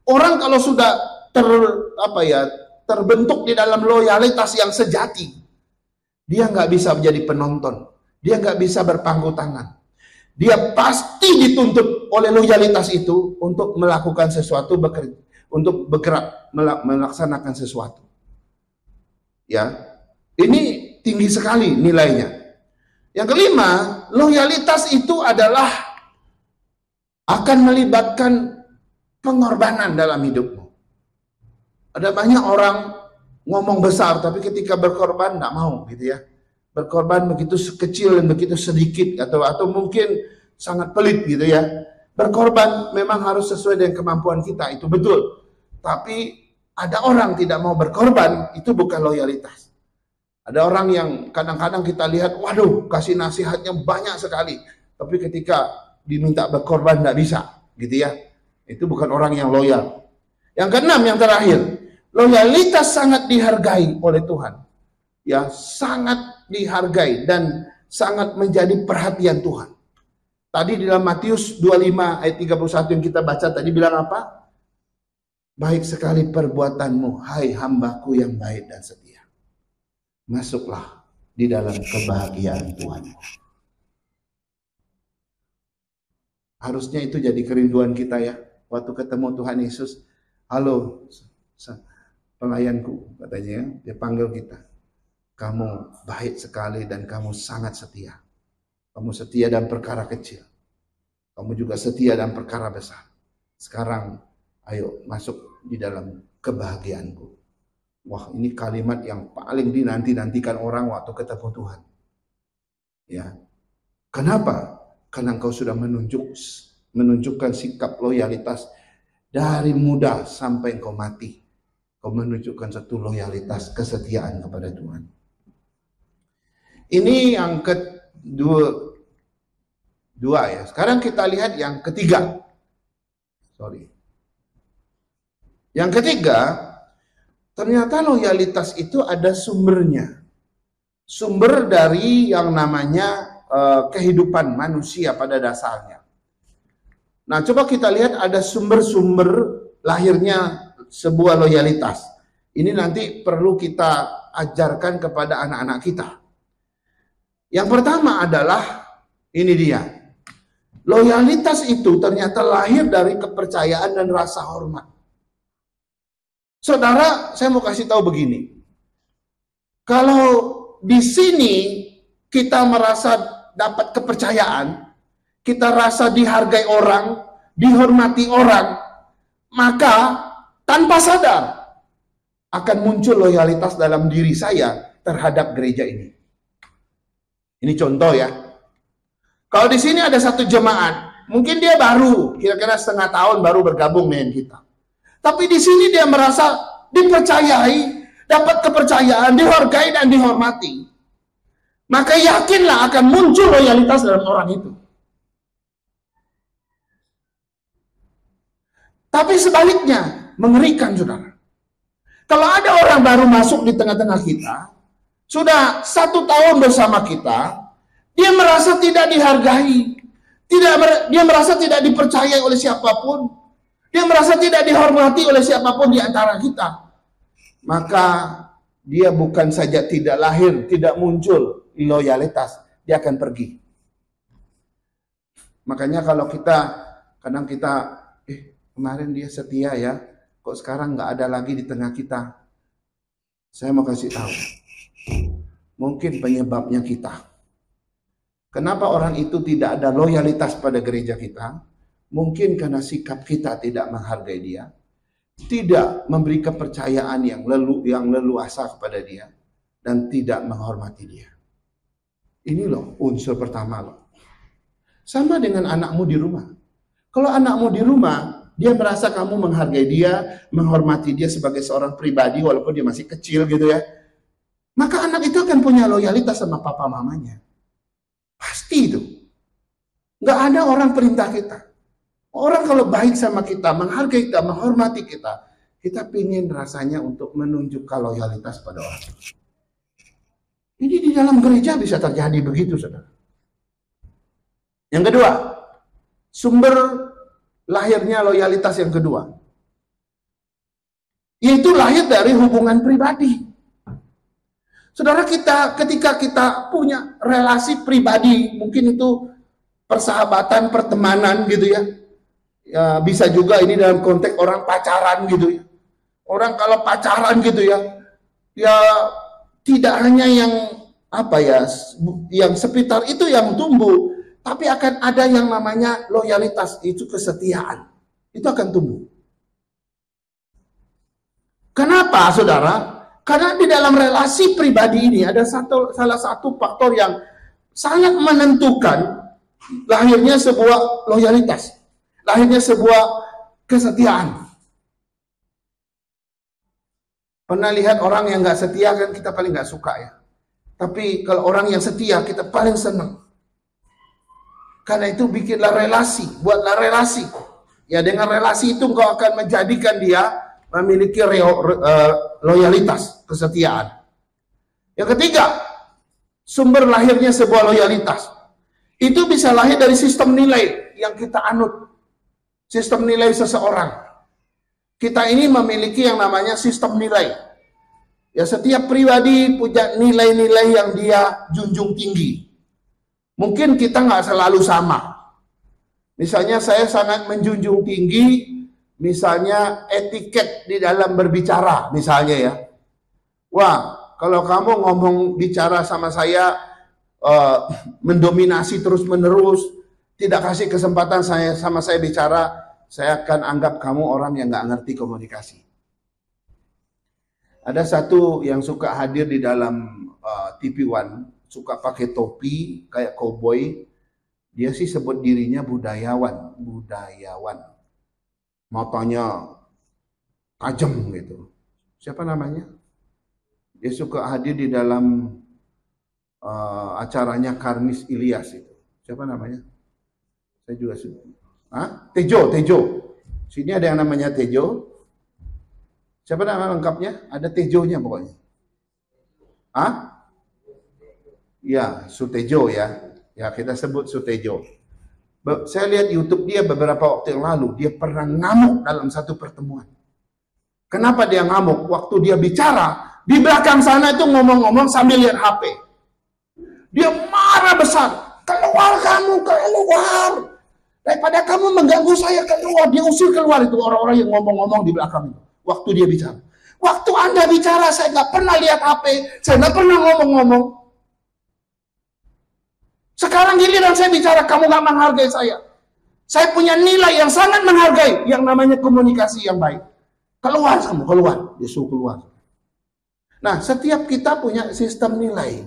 Orang kalau sudah terbentuk di dalam loyalitas yang sejati, dia nggak bisa menjadi penonton, dia nggak bisa berpangku tangan. Dia pasti dituntut oleh loyalitas itu untuk melakukan sesuatu, untuk bergerak, melaksanakan sesuatu. Ya, ini tinggi sekali nilainya. Yang kelima, loyalitas itu adalah akan melibatkan pengorbanan dalam hidupmu. Ada banyak orang ngomong besar, tapi ketika berkorban nggak mau, gitu ya. Berkorban begitu kecil dan begitu sedikit, atau mungkin sangat pelit gitu ya. Berkorban memang harus sesuai dengan kemampuan kita, itu betul. Tapi ada orang tidak mau berkorban, itu bukan loyalitas. Ada orang yang kadang-kadang kita lihat, waduh, kasih nasihatnya banyak sekali, tapi ketika diminta berkorban nggak bisa, gitu ya. Itu bukan orang yang loyal. Yang keenam, yang terakhir, loyalitas sangat dihargai oleh Tuhan. Ya, sangat dihargai dan sangat menjadi perhatian Tuhan. Tadi di dalam Matius 25 ayat 31 yang kita baca tadi bilang apa? Baik sekali perbuatanmu, hai hambaku yang baik dan setia. Masuklah di dalam kebahagiaan Tuhan. Harusnya itu jadi kerinduan kita ya. Waktu ketemu Tuhan Yesus, halo pelayanku, katanya, dia panggil kita. Kamu baik sekali dan kamu sangat setia. Kamu setia dalam perkara kecil. Kamu juga setia dalam perkara besar. Sekarang ayo masuk di dalam kebahagiaanku. Wah, ini kalimat yang paling dinanti-nantikan orang waktu ketemu Tuhan. Ya. Kenapa? Karena engkau sudah menunjukkan sikap loyalitas dari muda sampai engkau mati. Kau menunjukkan satu loyalitas, kesetiaan kepada Tuhan. Ini yang kedua ya. Sekarang kita lihat yang ketiga. Yang ketiga, ternyata loyalitas itu ada sumbernya. Sumber dari yang namanya kehidupan manusia pada dasarnya. Nah, coba kita lihat ada sumber-sumber lahirnya sebuah loyalitas. Ini nanti perlu kita ajarkan kepada anak-anak kita. Yang pertama adalah, ini dia. Loyalitas itu ternyata lahir dari kepercayaan dan rasa hormat. Saudara, saya mau kasih tahu begini. Kalau di sini kita merasa dapat kepercayaan, kita rasa dihargai orang, dihormati orang, maka tanpa sadar akan muncul loyalitas dalam diri saya terhadap gereja ini. Ini contoh ya. Kalau di sini ada satu jemaat, mungkin dia baru, kira-kira setengah tahun baru bergabung dengan kita. Tapi di sini dia merasa dipercayai, dapat kepercayaan, dihargai dan dihormati. Maka yakinlah akan muncul loyalitas dalam orang itu. Tapi sebaliknya, mengerikan saudara. Kalau ada orang baru masuk di tengah-tengah kita, sudah 1 tahun bersama kita, dia merasa tidak dihargai, Dia merasa tidak dipercaya oleh siapapun. Dia merasa tidak dihormati oleh siapapun di antara kita. Maka dia bukan saja tidak lahir, tidak muncul loyalitas, dia akan pergi. Makanya kalau kadang kita, kemarin dia setia ya, kok sekarang nggak ada lagi di tengah kita. Saya mau kasih tahu, mungkin penyebabnya kita. Kenapa orang itu tidak ada loyalitas pada gereja kita? Mungkin karena sikap kita tidak menghargai dia, tidak memberi kepercayaan yang leluasa kepada dia, dan tidak menghormati dia. Ini loh unsur pertama loh. Sama dengan anakmu di rumah. Kalau anakmu di rumah, dia merasa kamu menghargai dia, menghormati dia sebagai seorang pribadi walaupun dia masih kecil gitu ya. Maka anak itu akan punya loyalitas sama papa mamanya. Pasti itu. Nggak ada orang perintah kita. Orang kalau baik sama kita, menghargai kita, menghormati kita, kita pingin rasanya untuk menunjukkan loyalitas pada orang. Ini di dalam gereja bisa terjadi begitu, saudara. Yang kedua, sumber lahirnya loyalitas yang kedua, yaitu lahir dari hubungan pribadi. Saudara, ketika kita punya relasi pribadi, mungkin itu persahabatan, pertemanan gitu ya. Ya bisa juga ini dalam konteks orang pacaran gitu ya. Orang kalau pacaran gitu ya, ya tidak hanya yang yang sekitar itu yang tumbuh, tapi akan ada yang namanya loyalitas, itu kesetiaan. Itu akan tumbuh. Kenapa, saudara? Karena di dalam relasi pribadi ini ada salah satu faktor yang sangat menentukan lahirnya sebuah loyalitas, lahirnya sebuah kesetiaan. Pernah lihat orang yang nggak setia kan kita paling nggak suka ya. Tapi kalau orang yang setia kita paling senang. Karena itu bikinlah relasi, buatlah relasi. Ya dengan relasi itu engkau akan menjadikan dia memiliki loyalitas, kesetiaan. Yang ketiga, sumber lahirnya sebuah loyalitas. Itu bisa lahir dari sistem nilai yang kita anut. Sistem nilai seseorang. Kita ini memiliki yang namanya sistem nilai. Ya setiap pribadi punya nilai-nilai yang dia junjung tinggi. Mungkin kita nggak selalu sama. Misalnya saya sangat menjunjung tinggi misalnya etiket di dalam berbicara, misalnya ya. Wah, kalau kamu ngomong bicara sama saya mendominasi terus-menerus, tidak kasih kesempatan sama saya bicara, saya akan anggap kamu orang yang nggak ngerti komunikasi. Ada satu yang suka hadir di dalam TV One, suka pakai topi kayak koboi. Dia sih sebut dirinya budayawan. Matanya tajam gitu. Siapa namanya? Dia suka hadir di dalam acaranya Karnis Ilyas itu. Siapa namanya? Saya juga suka. Tejo. Sini ada yang namanya Tejo. Siapa nama lengkapnya? Ada Tejonya pokoknya. Ya, Sutejo ya. Ya, kita sebut Sutejo. Saya lihat YouTube dia beberapa waktu yang lalu, dia pernah ngamuk dalam satu pertemuan. Kenapa dia ngamuk? Waktu dia bicara, di belakang sana itu ngomong-ngomong sambil lihat HP. Dia marah besar. Keluar kamu, keluar. Daripada kamu mengganggu saya, keluar. Dia usir keluar itu orang-orang yang ngomong-ngomong di belakang itu. Waktu dia bicara. Waktu Anda bicara, saya nggak pernah lihat HP. Saya nggak pernah ngomong-ngomong. Sekarang giliran saya bicara, kamu gak menghargai saya. Saya punya nilai yang sangat menghargai, yang namanya komunikasi yang baik. Keluar kamu, keluar. Dia suruh keluar. Nah, setiap kita punya sistem nilai.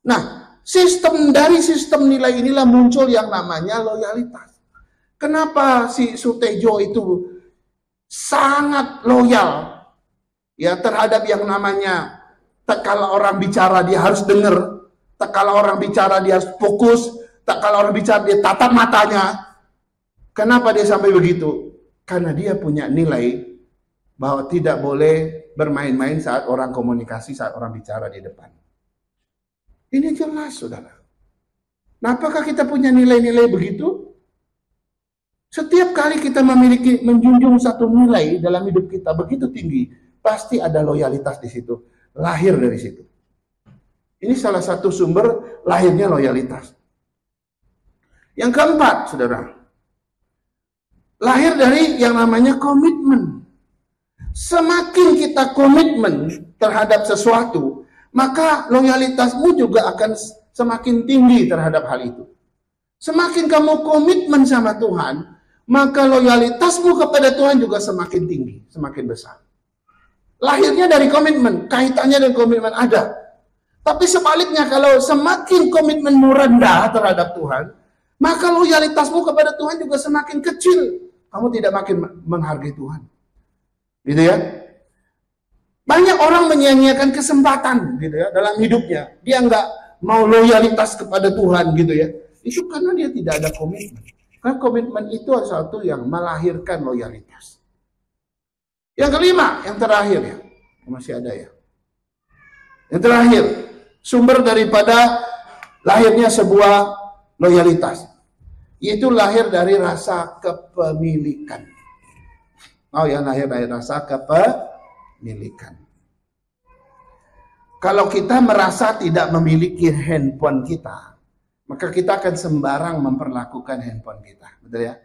Nah, dari sistem nilai inilah muncul yang namanya loyalitas. Kenapa si Sutejo itu sangat loyal ya terhadap yang namanya kalau orang bicara dia harus dengar. Tak kalau orang bicara dia harus fokus, tak kalau orang bicara dia tatap matanya. Kenapa dia sampai begitu? Karena dia punya nilai bahwa tidak boleh bermain-main saat orang komunikasi, saat orang bicara di depan. Ini jelas, saudara. Nah, apakah kita punya nilai-nilai begitu? Setiap kali kita menjunjung satu nilai dalam hidup kita begitu tinggi, pasti ada loyalitas di situ, lahir dari situ. Ini salah satu sumber lahirnya loyalitas. Yang keempat, saudara, lahir dari yang namanya komitmen. Semakin kita komitmen terhadap sesuatu, maka loyalitasmu juga akan semakin tinggi terhadap hal itu. Semakin kamu komitmen sama Tuhan, maka loyalitasmu kepada Tuhan juga semakin tinggi, semakin besar. Lahirnya dari komitmen, kaitannya dengan komitmen ada. Tapi sebaliknya, kalau semakin komitmenmu rendah terhadap Tuhan, maka loyalitasmu kepada Tuhan juga semakin kecil. Kamu tidak makin menghargai Tuhan. Gitu ya. Banyak orang menyia-nyiakan kesempatan gitu ya dalam hidupnya. Dia nggak mau loyalitas kepada Tuhan gitu ya. Itu karena dia tidak ada komitmen. Karena komitmen itu adalah satu yang melahirkan loyalitas. Yang kelima, yang terakhir ya. Masih ada ya. Yang terakhir, sumber daripada lahirnya sebuah loyalitas, yaitu lahir dari rasa kepemilikan. Oh ya, lahir dari rasa kepemilikan. Kalau kita merasa tidak memiliki handphone kita, maka kita akan sembarang memperlakukan handphone kita, betul ya?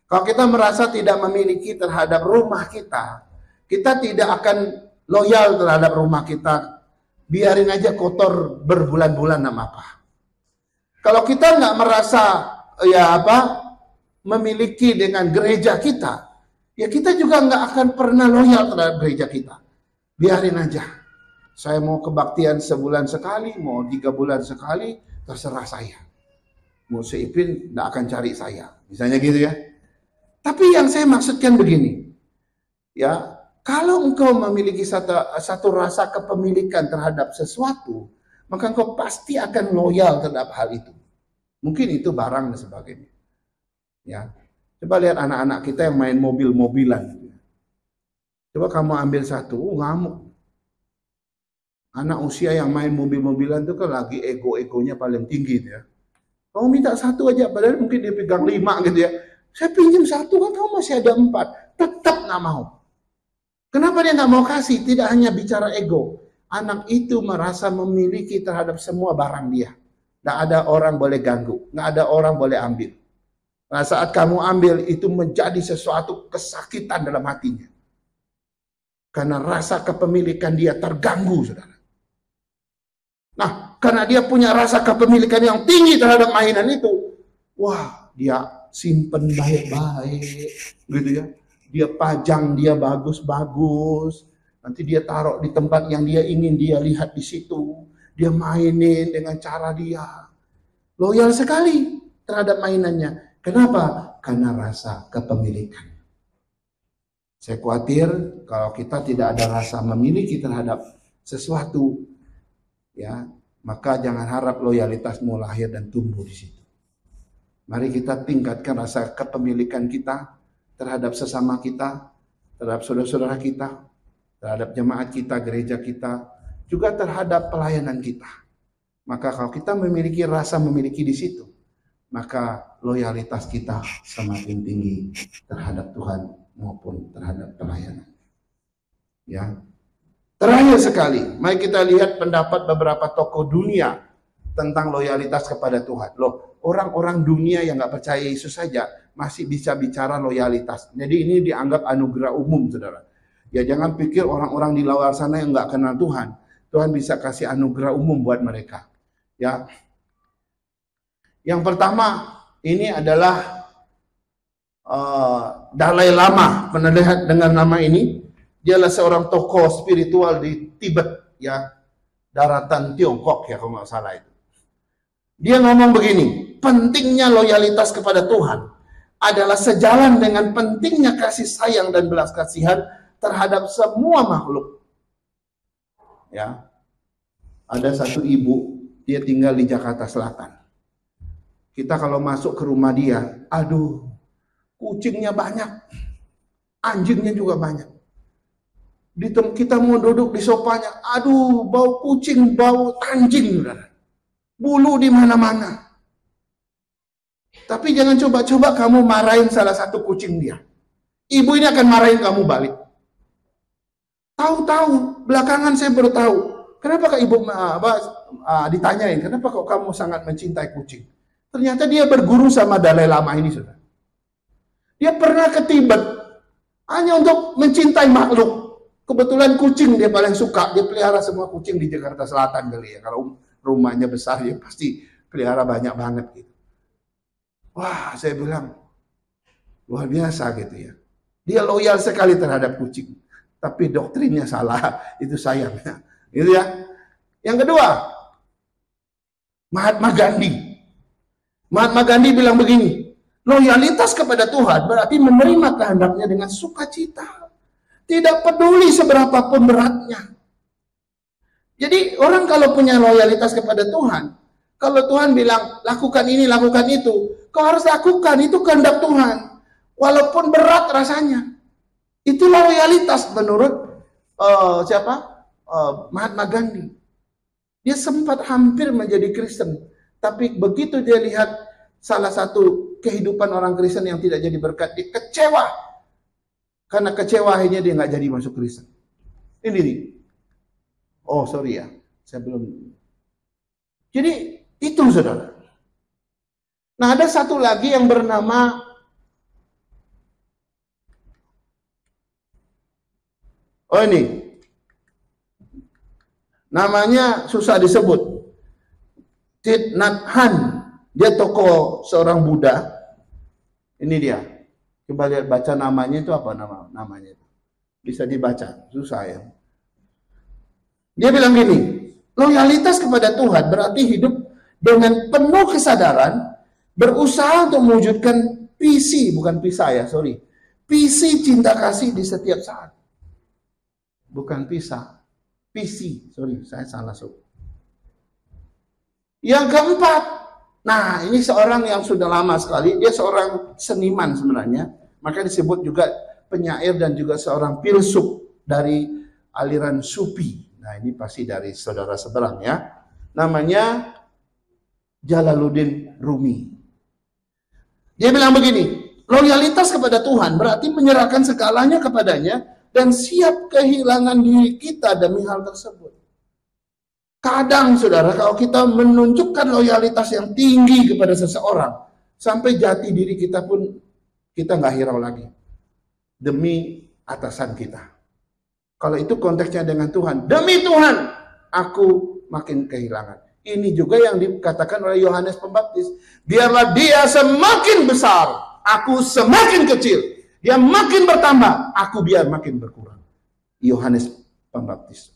Kalau kita merasa tidak memiliki terhadap rumah kita tidak akan loyal terhadap rumah kita. Biarin aja kotor berbulan-bulan nama apa. Kalau kita nggak merasa memiliki dengan gereja kita, ya kita juga nggak akan pernah loyal terhadap gereja kita. Biarin aja. Saya mau kebaktian sebulan sekali, mau 3 bulan sekali, terserah saya. Mau Ipin nggak akan cari saya. Misalnya gitu ya. Tapi yang saya maksudkan begini. Ya, kalau engkau memiliki satu rasa kepemilikan terhadap sesuatu, maka engkau pasti akan loyal terhadap hal itu. Mungkin itu barang dan sebagainya. Ya, coba lihat anak-anak kita yang main mobil-mobilan. Coba kamu ambil satu, ngamuk. Anak usia yang main mobil-mobilan itu kan lagi ego-egonya paling tinggi ya. Kamu minta satu aja, padahal mungkin dia pegang 5 gitu ya. Saya pinjam 1 kan kamu masih ada 4, tetap nggak mau. Kenapa dia nggak mau kasih? Tidak hanya bicara ego. Anak itu merasa memiliki terhadap semua barang dia. Nggak ada orang boleh ganggu. Nggak ada orang boleh ambil. Nah, saat kamu ambil, itu menjadi sesuatu kesakitan dalam hatinya. Karena rasa kepemilikan dia terganggu, saudara. Nah, karena dia punya rasa kepemilikan yang tinggi terhadap mainan itu, wah, dia simpen baik-baik, gitu ya. Dia pajang, dia bagus-bagus. Nanti dia taruh di tempat yang dia ingin dia lihat di situ. Dia mainin dengan cara dia. Loyal sekali terhadap mainannya. Kenapa? Karena rasa kepemilikan. Saya khawatir kalau kita tidak ada rasa memiliki terhadap sesuatu, ya, maka jangan harap loyalitasmu lahir dan tumbuh di situ. Mari kita tingkatkan rasa kepemilikan kita terhadap sesama kita, terhadap saudara-saudara kita, terhadap jemaat kita, gereja kita, juga terhadap pelayanan kita. Maka kalau kita memiliki rasa memiliki di situ, maka loyalitas kita semakin tinggi terhadap Tuhan maupun terhadap pelayanan. Ya. Terakhir sekali, mari kita lihat pendapat beberapa tokoh dunia tentang loyalitas kepada Tuhan. Loh, orang-orang dunia yang nggak percaya Yesus saja masih bisa bicara loyalitas. Jadi ini dianggap anugerah umum, saudara. Ya jangan pikir orang-orang di luar sana yang nggak kenal Tuhan, Tuhan bisa kasih anugerah umum buat mereka. Ya. Yang pertama ini adalah Dalai Lama. Pernah lihat dengan nama ini? Dialah seorang tokoh spiritual di Tibet, ya, daratan Tiongkok ya kalau nggak salah itu. Dia ngomong begini, pentingnya loyalitas kepada Tuhan adalah sejalan dengan pentingnya kasih sayang dan belas kasihan terhadap semua makhluk. Ya, ada satu ibu, dia tinggal di Jakarta Selatan. Kita kalau masuk ke rumah dia, aduh, kucingnya banyak, anjingnya juga banyak. Kita mau duduk di sofanya, aduh, bau kucing, bau anjing, bulu di mana-mana. Tapi jangan coba-coba kamu marahin salah satu kucing dia. Ibu ini akan marahin kamu balik. Tahu-tahu, belakangan saya baru tahu. Kenapa kak ibu ditanyain, kenapa kok kamu sangat mencintai kucing? Ternyata dia berguru sama Dalai Lama ini, saudara. Dia pernah ke Tibet hanya untuk mencintai makhluk. Kebetulan kucing dia paling suka. Dia pelihara semua kucing di Jakarta Selatan kali ya. Kalau rumahnya besar, dia pasti pelihara banyak banget gitu. Wah, saya bilang luar biasa gitu ya. Dia loyal sekali terhadap kucing. Tapi doktrinnya salah, itu sayangnya. Gitu ya. Yang kedua, Mahatma Gandhi. Mahatma Gandhi bilang begini, loyalitas kepada Tuhan berarti menerima kehendaknya dengan sukacita. Tidak peduli seberapapun beratnya. Jadi orang kalau punya loyalitas kepada Tuhan, kalau Tuhan bilang lakukan ini, lakukan itu, kau harus lakukan, itu kehendak Tuhan. Walaupun berat rasanya. Itu loyalitas menurut Mahatma Gandhi. Dia sempat hampir menjadi Kristen. Tapi begitu dia lihat salah satu kehidupan orang Kristen yang tidak jadi berkat, dia kecewa. Karena kecewa akhirnya dia nggak jadi masuk Kristen. Ini nih. Oh sorry ya, saya belum. Jadi itu saudara. Nah ada satu lagi yang bernama ini. Namanya susah disebut. Thich Nhat Hanh. Dia tokoh seorang Buddha. Ini dia. Coba lihat baca namanya itu apa namanya itu. Bisa dibaca, susah ya. Dia bilang gini, loyalitas kepada Tuhan berarti hidup dengan penuh kesadaran, berusaha untuk mewujudkan visi, bukan pisah ya, sorry. Visi cinta kasih di setiap saat. Bukan pisah, visi, sorry, saya salah. Yang keempat, nah ini seorang yang sudah lama sekali, dia seorang seniman sebenarnya, maka disebut juga penyair dan juga seorang filsuf dari aliran Sufi. Nah ini pasti dari saudara seberang ya. Namanya Jalaluddin Rumi. Dia bilang begini, loyalitas kepada Tuhan berarti menyerahkan segalanya kepadanya dan siap kehilangan diri kita demi hal tersebut. Kadang saudara, kalau kita menunjukkan loyalitas yang tinggi kepada seseorang, sampai jati diri kita pun kita nggak hirau lagi. Demi atasan kita. Kalau itu konteksnya dengan Tuhan. Demi Tuhan, aku makin kehilangan. Ini juga yang dikatakan oleh Yohanes Pembaptis. Biarlah dia semakin besar, aku semakin kecil. Dia makin bertambah, aku biar makin berkurang. Yohanes Pembaptis.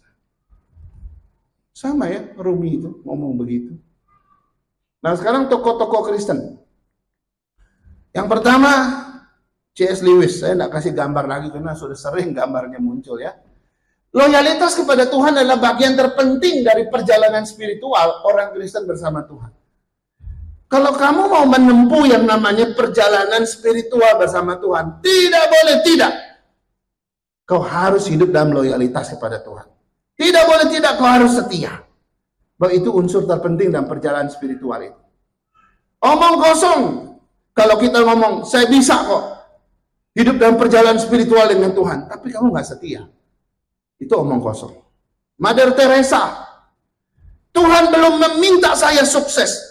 Sama ya, Rumi itu ngomong begitu. Nah sekarang tokoh-tokoh Kristen. Yang pertama, C.S. Lewis. Saya tidak kasih gambar lagi karena sudah sering gambarnya muncul ya. Loyalitas kepada Tuhan adalah bagian terpenting dari perjalanan spiritual orang Kristen bersama Tuhan. Kalau kamu mau menempuh yang namanya perjalanan spiritual bersama Tuhan, tidak boleh tidak. Kau harus hidup dalam loyalitas kepada Tuhan. Tidak boleh tidak, kau harus setia. Bahwa itu unsur terpenting dalam perjalanan spiritual itu. Omong kosong. Kalau kita ngomong, saya bisa kok hidup dalam perjalanan spiritual dengan Tuhan. Tapi kamu nggak setia. Itu omong kosong. Mother Teresa. Tuhan belum meminta saya sukses.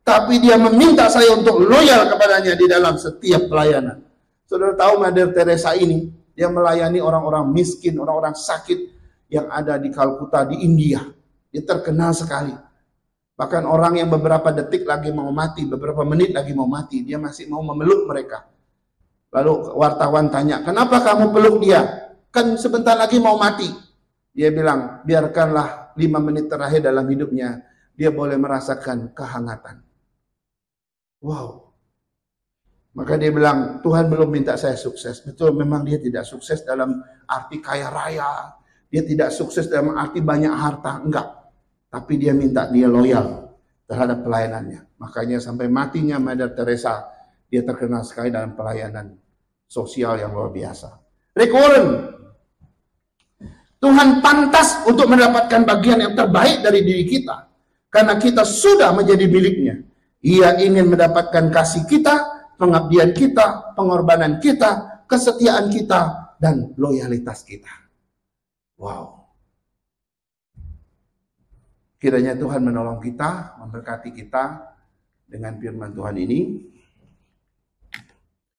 Tapi dia meminta saya untuk loyal kepadanya di dalam setiap pelayanan. Saudara tahu Mother Teresa ini, dia melayani orang-orang miskin, orang-orang sakit yang ada di Kalkuta di India. Dia terkenal sekali. Bahkan orang yang beberapa detik lagi mau mati, beberapa menit lagi mau mati, dia masih mau memeluk mereka. Lalu wartawan tanya, kenapa kamu peluk dia? Kan sebentar lagi mau mati. Dia bilang, biarkanlah 5 menit terakhir dalam hidupnya, dia boleh merasakan kehangatan. Wow. Maka dia bilang, Tuhan belum minta saya sukses. Betul, memang dia tidak sukses dalam arti kaya raya. Dia tidak sukses dalam arti banyak harta. Enggak. Tapi dia minta dia loyal terhadap pelayanannya. Makanya sampai matinya Mother Teresa, dia terkenal sekali dalam pelayanan sosial yang luar biasa. Rick Warren. Tuhan pantas untuk mendapatkan bagian yang terbaik dari diri kita. Karena kita sudah menjadi miliknya. Ia ingin mendapatkan kasih kita, pengabdian kita, pengorbanan kita, kesetiaan kita, dan loyalitas kita. Wow. Kiranya Tuhan menolong kita, memberkati kita dengan firman Tuhan ini.